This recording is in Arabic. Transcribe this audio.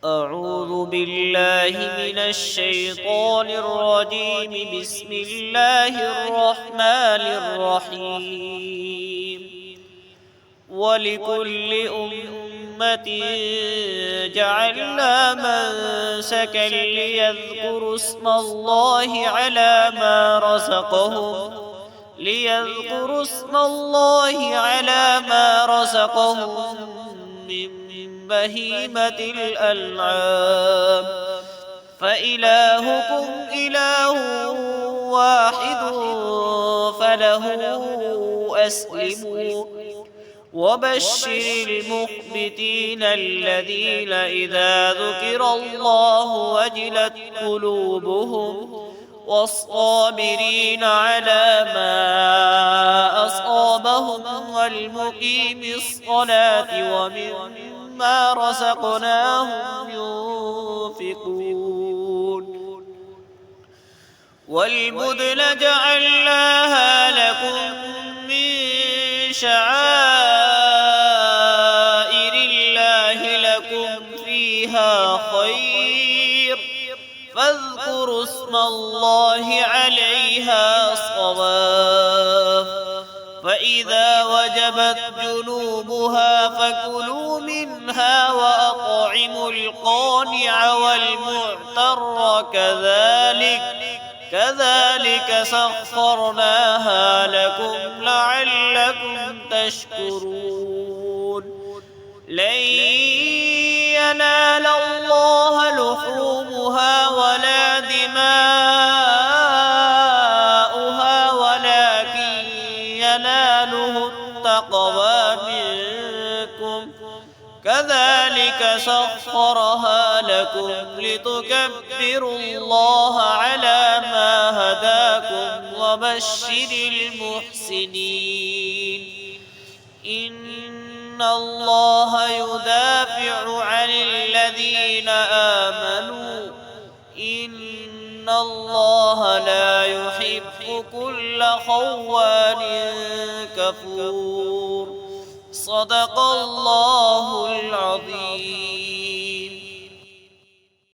أعوذ بالله من الشيطان الرجيم. بسم الله الرحمن الرحيم. ولكل أمة جعلنا منسكا ليذكروا اسم الله على ما رزقهم من بهيمة الأنعام، فإلهكم إله واحد فله أسلموا. وبشر المخبتين الذين إذا ذكر الله وجلت قلوبهم، والصابرين على ما أصابهم، والمقيم الصلاة ومما رزقناهم ينفقون. والبدن جعلناها لكم من شعائر الله لكم فيها خير، فاذكروا اسم الله عليها صواف. فإذا وجبت جنوبها فكلوا منها وأطعموا القانع والمعتر كذلك سخرناها لكم لعلكم تشكرون. لن ينال الله لحومها ولا دماؤها ولكن يناله التقوى منكم. كذلك سخرها لكم لتكبروا الله على ما هداكم. وبشر المحسنين. إن الله يدافع عن الذين آمنوا، إن الله لا يحب كل خوان كفور. صدق الله العظيم.